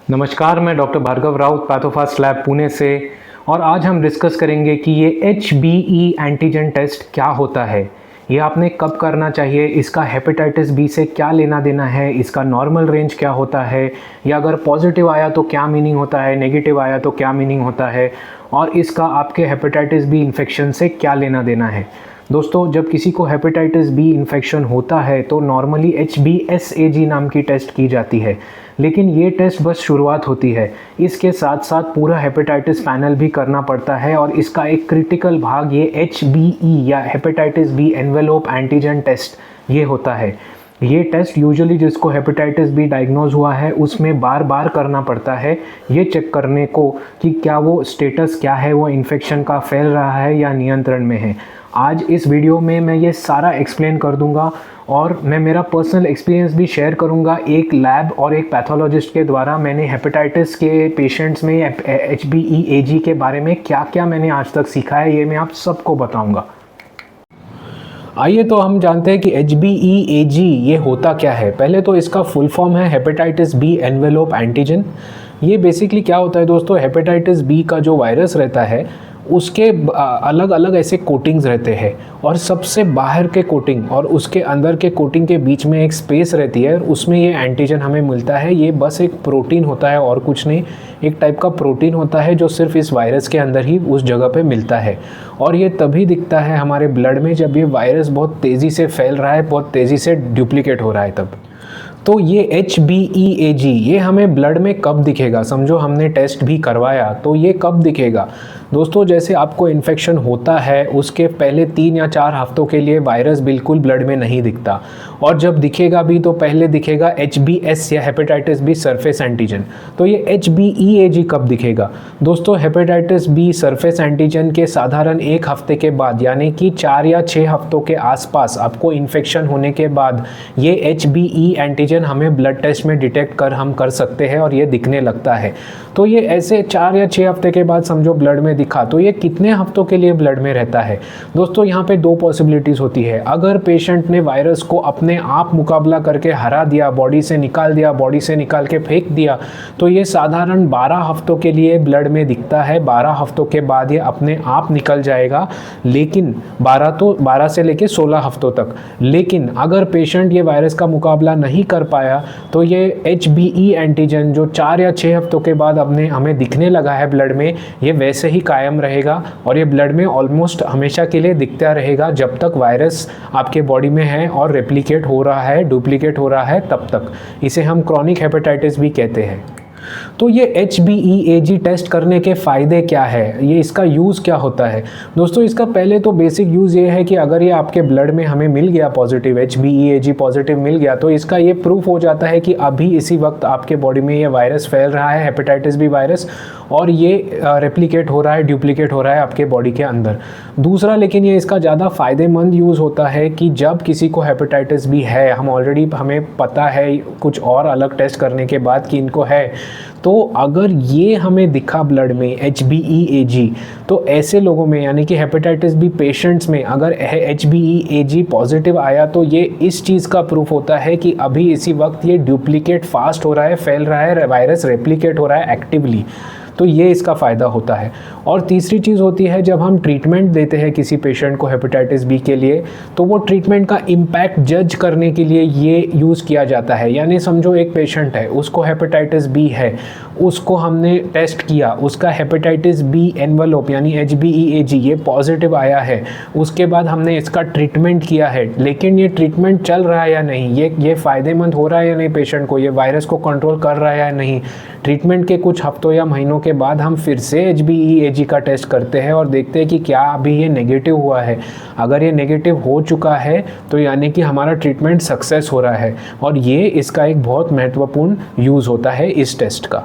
नमस्कार, मैं doctor Bhargava Raut पैथोफास्ट lab Pune से। और आज हम डिस्कस करेंगे कि ये HBE एंटीजन टेस्ट क्या होता है, ये आपने कब करना चाहिए, इसका हेपेटाइटिस बी से क्या लेना देना है, इसका नॉर्मल रेंज क्या होता है, या अगर पॉजिटिव आया तो क्या मीनिंग होता है, नेगेटिव आया तो क्या मीनिंग होता है, और इसका आपके हेपेटाइटिस बी इन्फेक्शन से क्या लेना देना है। दोस्तों, जब किसी को हेपेटाइटिस बी इन्फेक्शन होता है तो नॉर्मली HBsAg नाम की टेस्ट की जाती है, लेकिन ये टेस्ट बस शुरुआत होती है। इसके साथ साथ पूरा हेपेटाइटिस पैनल भी करना पड़ता है और इसका एक क्रिटिकल भाग ये HBE या hepatitis B envelope antigen test ये होता है। ये टेस्ट यूजुअली जिसको हेपेटाइटिस बी डायग्नोज हुआ है उसमें बार बार करना पड़ता है, ये चेक करने को कि क्या वो स्टेटस क्या है, वो इन्फेक्शन का फैल रहा है या नियंत्रण में है। आज इस वीडियो में मैं ये सारा एक्सप्लेन कर दूंगा और मैं मेरा पर्सनल एक्सपीरियंस भी शेयर करूंगा। एक लैब और एक पैथोलॉजिस्ट के द्वारा मैंने हेपेटाइटिस के पेशेंट्स में HBeAg के बारे में क्या क्या मैंने आज तक सीखा है, ये मैं आप सबको बताऊंगा। आइए तो हम जानते हैं कि HBeAg ये होता क्या है। पहले तो इसका फुल फॉर्म है हेपेटाइटिस बी एनवेलोप एंटीजन। ये बेसिकली क्या होता है दोस्तों, हेपेटाइटिस बी का जो वायरस रहता है उसके अलग अलग ऐसे कोटिंग्स रहते हैं और सबसे बाहर के कोटिंग और उसके अंदर के कोटिंग के बीच में एक स्पेस रहती है और उसमें ये एंटीजन हमें मिलता है। ये बस एक प्रोटीन होता है और कुछ नहीं, एक टाइप का प्रोटीन होता है जो सिर्फ इस वायरस के अंदर ही उस जगह पे मिलता है। और ये तभी दिखता है हमारे ब्लड में जब ये वायरस बहुत तेज़ी से फैल रहा है, बहुत तेज़ी से डुप्लीकेट हो रहा है तब। तो ये HBeAg ये हमें ब्लड में कब दिखेगा, समझो हमने टेस्ट भी करवाया तो ये कब दिखेगा दोस्तों। जैसे आपको इन्फेक्शन होता है उसके पहले 3 या 4 हफ्तों के लिए वायरस बिल्कुल ब्लड में नहीं दिखता, और जब दिखेगा भी तो पहले दिखेगा HBs या हेपेटाइटिस बी सरफेस एंटीजन। तो ये HBeAg कब दिखेगा दोस्तों, हेपेटाइटिस बी सरफेस एंटीजन के साधारण 1 हफ्ते के बाद, यानी कि 4 या 6 हफ्तों के आसपास आपको इन्फेक्शन होने के बाद ये HBe एंटीजन हमें ब्लड टेस्ट में डिटेक्ट कर हम कर सकते हैं और ये दिखने लगता है। तो ये ऐसे 4 या 6 हफ्ते के बाद समझो ब्लड में दिखा, तो ये कितने हफ्तों के लिए ब्लड में रहता है दोस्तों। यहाँ पे 2 पॉसिबिलिटीज़ होती है। अगर पेशेंट ने वायरस को अपने आप मुकाबला करके हरा दिया, बॉडी से निकाल दिया, बॉडी से निकाल के फेंक दिया, तो ये साधारण 12 हफ्तों के लिए ब्लड में दिखता है। 12 हफ्तों के बाद ये अपने आप निकल जाएगा, लेकिन 12 से लेके 16 हफ्तों तक। लेकिन अगर पेशेंट ये वायरस का मुकाबला नहीं कर पाया तो ये HBe एंटीजन जो 4 या 6 हफ्तों के बाद हमें दिखने लगा है ब्लड में, ये वैसे ही कायम रहेगा और ये ब्लड में ऑलमोस्ट हमेशा के लिए दिखता रहेगा जब तक वायरस आपके बॉडी में है और रेप्लिकेट हो रहा है, डुप्लीकेट हो रहा है तब तक। इसे हम क्रॉनिक हेपेटाइटिस भी कहते हैं। तो ये HBeAg टेस्ट करने के फ़ायदे क्या है, ये इसका यूज़ क्या होता है दोस्तों। इसका पहले तो बेसिक यूज़ ये है कि अगर ये आपके ब्लड में हमें मिल गया पॉजिटिव, HBeAg पॉजिटिव मिल गया, तो इसका ये प्रूफ हो जाता है कि अभी इसी वक्त आपके बॉडी में ये वायरस फैल रहा है, हेपेटाइटिस बी वायरस, और ये रेप्लिकेट हो रहा है, डुप्लीकेट हो रहा है आपके बॉडी के अंदर। दूसरा, लेकिन ये इसका ज़्यादा फ़ायदेमंद यूज़ होता है कि जब किसी को हेपेटाइटिस बी है, हमें पता है कुछ और अलग टेस्ट करने के बाद कि इनको है, तो अगर ये हमें दिखा ब्लड में HBeAg, तो ऐसे लोगों में यानी कि हेपेटाइटिस बी पेशेंट्स में अगर HBeAg पॉजिटिव आया तो ये इस चीज़ का प्रूफ होता है कि अभी इसी वक्त ये डुप्लीकेट फास्ट हो रहा है, फैल रहा है, वायरस रेप्लिकेट हो रहा है एक्टिवली। तो ये इसका फ़ायदा होता है। और तीसरी चीज़ होती है, जब हम ट्रीटमेंट देते हैं किसी पेशेंट को हेपेटाइटिस बी के लिए, तो वो ट्रीटमेंट का इम्पैक्ट जज करने के लिए ये यूज़ किया जाता है। यानी समझो एक पेशेंट है, उसको हेपेटाइटिस बी है, उसको हमने टेस्ट किया, उसका हेपेटाइटिस बी एनवेलोप यानी HBeAg ये पॉजिटिव आया है, उसके बाद हमने इसका ट्रीटमेंट किया है, लेकिन ये ट्रीटमेंट चल रहा है या नहीं, ये फ़ायदेमंद हो रहा है या नहीं पेशेंट को, ये वायरस को कंट्रोल कर रहा है या नहीं। ट्रीटमेंट के कुछ हफ्तों या महीनों के बाद हम फिर से HBeAg का टेस्ट करते हैं और देखते हैं कि क्या अभी ये नेगेटिव हुआ है। अगर ये नेगेटिव हो चुका है तो यानी कि हमारा ट्रीटमेंट सक्सेस हो रहा है, और ये इसका एक बहुत महत्वपूर्ण यूज़ होता है इस टेस्ट का।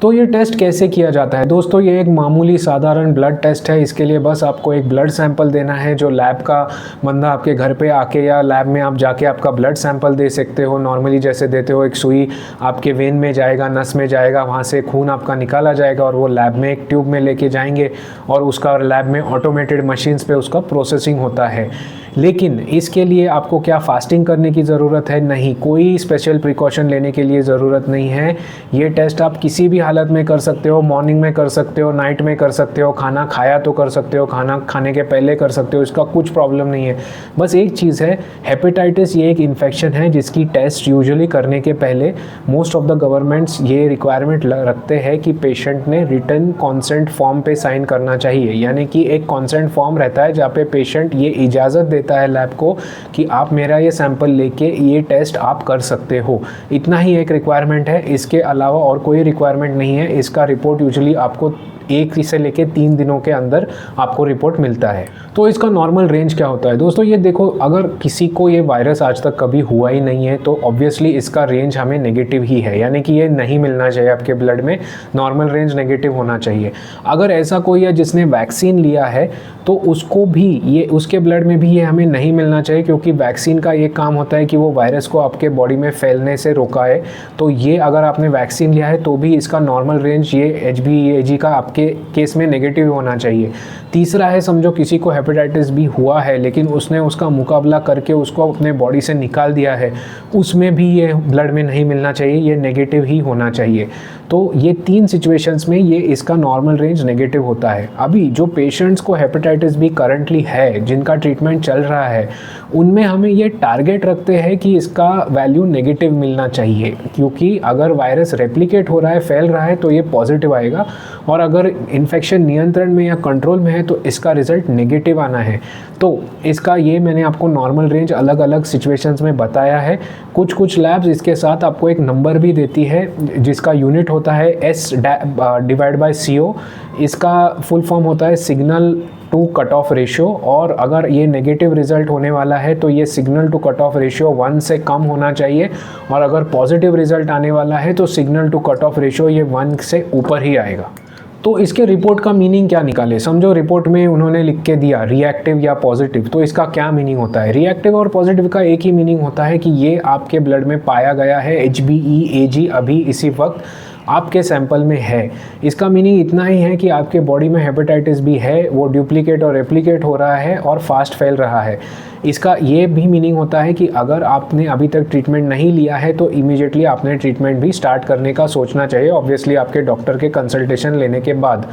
तो ये टेस्ट कैसे किया जाता है दोस्तों, ये एक मामूली साधारण ब्लड टेस्ट है। इसके लिए बस आपको एक ब्लड सैंपल देना है, जो लैब का बंदा आपके घर पे आके या लैब में आप जाके आपका ब्लड सैंपल दे सकते हो। नॉर्मली जैसे देते हो, एक सुई आपके वेन में जाएगा, नस में जाएगा, वहाँ से खून आपका निकाला जाएगा और वो लैब में एक ट्यूब में लेके जाएंगे और उसका लैब में ऑटोमेटेड मशीन्स पे उसका प्रोसेसिंग होता है। लेकिन इसके लिए आपको क्या फास्टिंग करने की ज़रूरत है? नहीं, कोई स्पेशल प्रिकॉशन लेने के लिए ज़रूरत नहीं है। ये टेस्ट आप किसी भी हालत में कर सकते हो, मॉर्निंग में कर सकते हो, नाइट में कर सकते हो, खाना खाया तो कर सकते हो, खाना खाने के पहले कर सकते हो, इसका कुछ प्रॉब्लम नहीं है। बस एक चीज़ है, हेपेटाइटिस ये एक इन्फेक्शन है जिसकी टेस्ट यूजुअली करने के पहले मोस्ट ऑफ द गवर्नमेंट्स ये रिक्वायरमेंट रखते हैं कि पेशेंट ने रिटन कॉन्सेंट फॉर्म पे साइन करना चाहिए। यानी कि एक कॉन्सेंट फॉर्म रहता है जहाँ पे पेशेंट ये इजाज़त देता है लैब को कि आप मेरा ये सैंपल लेके ये टेस्ट आप कर सकते हो। इतना ही एक रिक्वायरमेंट है, इसके अलावा और कोई रिक्वायरमेंट नहीं है। इसका रिपोर्ट यूजुअली आपको 1 से लेके 3 दिनों के अंदर आपको रिपोर्ट मिलता है। तो इसका नॉर्मल रेंज क्या होता है दोस्तों? ये देखो, अगर किसी को ये वायरस आज तक कभी हुआ ही नहीं है तो ऑब्वियसली इसका रेंज हमें नेगेटिव ही है, यानी कि ये नहीं मिलना चाहिए आपके ब्लड में, नॉर्मल रेंज नेगेटिव होना चाहिए। अगर ऐसा कोई है जिसने वैक्सीन लिया है तो उसको भी ये, उसके ब्लड में भी ये हमें नहीं मिलना चाहिए, क्योंकि वैक्सीन का ये काम होता है कि वो वायरस को आपके बॉडी में फैलने से रोकाए। तो ये अगर आपने वैक्सीन लिया है तो भी इसका नॉर्मल रेंज ये HBEAG का आपके केस में नेगेटिव होना चाहिए। तीसरा है, समझो किसी को हेपेटाइटिस बी हुआ है लेकिन उसने उसका मुकाबला करके उसको अपने बॉडी से निकाल दिया है, उसमें भी ये ब्लड में नहीं मिलना चाहिए, ये नेगेटिव ही होना चाहिए। तो ये 3 सिचुएशंस में ये इसका नॉर्मल रेंज नेगेटिव होता है। अभी जो पेशेंट्स को हेपेटाइटिस बी करंटली है, जिनका ट्रीटमेंट चल रहा है, उनमें हमें ये टारगेट रखते हैं कि इसका वैल्यू नेगेटिव मिलना चाहिए, क्योंकि अगर वायरस रेप्लिकेट हो रहा है, फैल रहा है, तो ये पॉजिटिव आएगा, और अगर इन्फेक्शन नियंत्रण में या कंट्रोल में है तो इसका रिजल्ट नेगेटिव आना है। तो इसका ये मैंने आपको नॉर्मल रेंज अलग अलग सिचुएशंस में बताया है। कुछ लैब्स इसके साथ आपको एक नंबर भी देती है जिसका यूनिट होता है S/CO। इसका फुल फॉर्म होता है signal to cut off ratio, और अगर ये नेगेटिव रिजल्ट होने वाला है तो ये signal to cut off ratio 1 से कम होना चाहिए, और अगर पॉजिटिव रिजल्ट आने वाला है तो signal to cut off ratio ये 1 से ऊपर ही आएगा। तो इसके रिपोर्ट का मीनिंग क्या निकाले? समझो रिपोर्ट में उन्होंने लिख के दिया रिएक्टिव या पॉजिटिव, तो इसका क्या मीनिंग होता है? रिएक्टिव और पॉजिटिव का एक ही मीनिंग होता है कि ये आपके ब्लड में पाया गया है, HBEAG अभी इसी वक्त आपके सैंपल में है। इसका मीनिंग इतना ही है कि आपके बॉडी में हेपेटाइटिस बी है, वो डुप्लीकेट और रेप्लिकेट हो रहा है और फास्ट फैल रहा है। इसका ये भी मीनिंग होता है कि अगर आपने अभी तक ट्रीटमेंट नहीं लिया है तो इमीडिएटली आपने ट्रीटमेंट भी स्टार्ट करने का सोचना चाहिए, ऑब्वियसली आपके डॉक्टर के कंसल्टेशन लेने के बाद।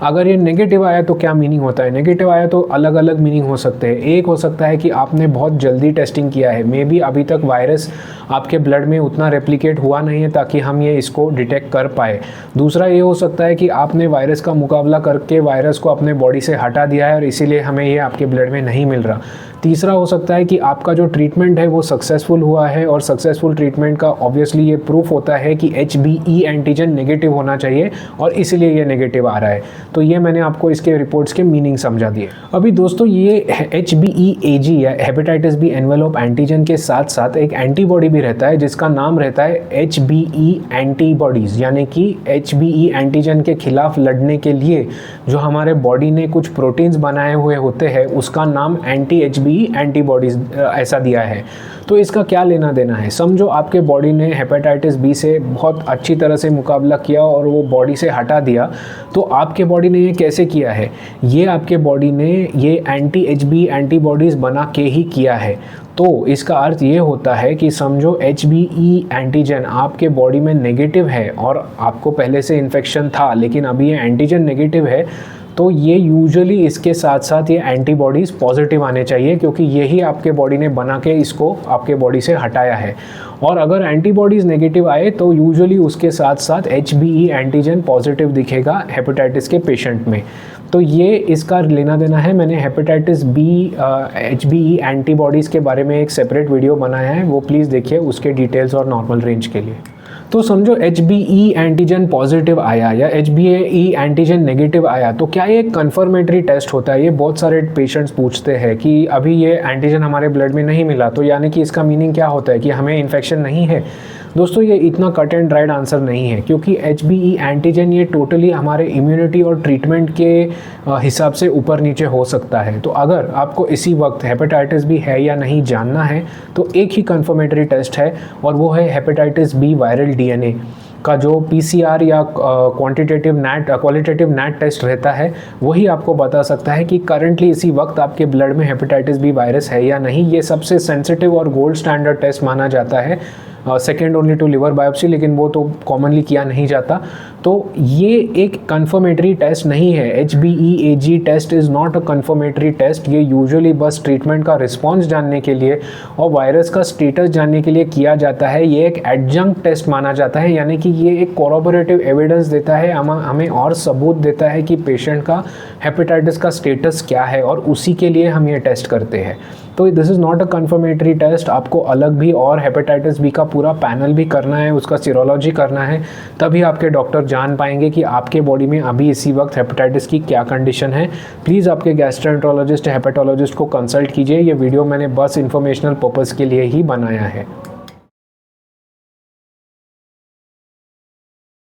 अगर ये नेगेटिव आया तो क्या मीनिंग होता है? नेगेटिव आया तो अलग अलग मीनिंग हो सकते हैं। एक हो सकता है कि आपने बहुत जल्दी टेस्टिंग किया है, मे बी अभी तक वायरस आपके ब्लड में उतना रेप्लिकेट हुआ नहीं है ताकि हम ये इसको डिटेक्ट कर पाए। दूसरा ये हो सकता है कि आपने वायरस का मुकाबला करके वायरस को अपने बॉडी से हटा दिया है और इसीलिए हमें ये आपके ब्लड में नहीं मिल रहा। तीसरा हो सकता है कि आपका जो ट्रीटमेंट है वो सक्सेसफुल हुआ है, और सक्सेसफुल ट्रीटमेंट का ऑब्वियसली ये प्रूफ होता है कि HBE एंटीजन नेगेटिव होना चाहिए और इसीलिए ये नेगेटिव आ रहा है। तो ये मैंने आपको इसके रिपोर्ट्स के मीनिंग समझा दिए। अभी दोस्तों ये HBEAG या हेपेटाइटिस बी एनवेलोप एंटीजन के साथ साथ एक एंटीबॉडी भी रहता है जिसका नाम रहता है HBE एंटीबॉडीज़, यानी कि HBE एंटीजन के खिलाफ लड़ने के लिए जो हमारे बॉडी ने कुछ प्रोटीन्स बनाए हुए होते हैं उसका नाम एंटी HBE एंटीबॉडीज ऐसा दिया है। तो इसका क्या लेना देना है? समझो आपके बॉडी ने हेपेटाइटिस बी से बहुत अच्छी तरह से मुकाबला किया और वो बॉडी से हटा दिया, तो आपके बॉडी ने ये कैसे किया है? ये आपके बॉडी ने ये एंटी HBE एंटीबॉडीज़ बना के ही किया है। तो इसका अर्थ ये होता है कि समझो HBE एंटीजन आपके बॉडी में नेगेटिव है और आपको पहले से इन्फेक्शन था लेकिन अभी ये एंटीजन नेगेटिव है, तो ये यूजुअली इसके साथ साथ ये एंटीबॉडीज़ पॉजिटिव आने चाहिए, क्योंकि यही आपके बॉडी ने बना के इसको आपके बॉडी से हटाया है। और अगर एंटीबॉडीज़ नेगेटिव आए तो यूजुअली उसके साथ साथ HBE एंटीजन पॉजिटिव दिखेगा हेपेटाइटिस के पेशेंट में। तो ये इसका लेना देना है। मैंने हेपेटाइटिस बी HBE एंटीबॉडीज़ के बारे में एक सेपरेट वीडियो बनाया है, वो प्लीज़ देखिए उसके डिटेल्स और नॉर्मल रेंज के लिए। तो समझो HBE एंटीजन पॉजिटिव आया या HBE एंटीजन नेगेटिव आया, तो क्या ये कंफर्मेटरी टेस्ट होता है? ये बहुत सारे पेशेंट्स पूछते हैं कि अभी ये एंटीजन हमारे ब्लड में नहीं मिला, तो यानी कि इसका मीनिंग क्या होता है कि हमें इन्फेक्शन नहीं है? दोस्तों ये इतना कट एंड ड्राइड आंसर नहीं है, क्योंकि HBE एंटीजन ये टोटली हमारे इम्यूनिटी और ट्रीटमेंट के हिसाब से ऊपर नीचे हो सकता है। तो अगर आपको इसी वक्त हेपेटाइटिस बी है या नहीं जानना है तो एक ही कंफर्मेटरी टेस्ट है और वो है हेपेटाइटिस बी वायरल DNA। का जो PCR या क्वालिटेटिव नैट टेस्ट रहता है वही आपको बता सकता है कि करंटली इसी वक्त आपके ब्लड में हेपेटाइटिस बी वायरस है या नहीं। ये सबसे सेंसिटिव और गोल्ड स्टैंडर्ड टेस्ट माना जाता है, second only to liver biopsy, लेकिन वो तो कॉमनली किया नहीं जाता। तो ये एक कन्फर्मेटरी टेस्ट नहीं है। HbEAg test is not a confirmatory test. ये यूजुअली बस ट्रीटमेंट का रिस्पॉन्स जानने के लिए और वायरस का स्टेटस जानने के लिए किया जाता है। ये एक एडजंक्ट टेस्ट माना जाता है, यानी कि ये एक कोरोबोरेटिव एविडेंस देता है, हमें और सबूत देता है कि पेशेंट का हेपेटाइटिस का स्टेटस क्या है, और उसी के लिए हम ये टेस्ट करते हैं। तो this is not a confirmatory test. आपको अलग भी और हेपेटाइटिस बी का पूरा पैनल भी करना है, उसका सीरोलॉजी करना है, तभी आपके डॉक्टर जान पाएंगे कि आपके बॉडी में अभी इसी वक्त हेपेटाइटिस की क्या कंडीशन है। प्लीज़ आपके गैस्ट्रोएंटरोलॉजिस्ट या हेपेटोलॉजिस्ट को कंसल्ट कीजिए। ये वीडियो मैंने बस इंफॉर्मेशनल पर्पज़ के लिए ही बनाया है।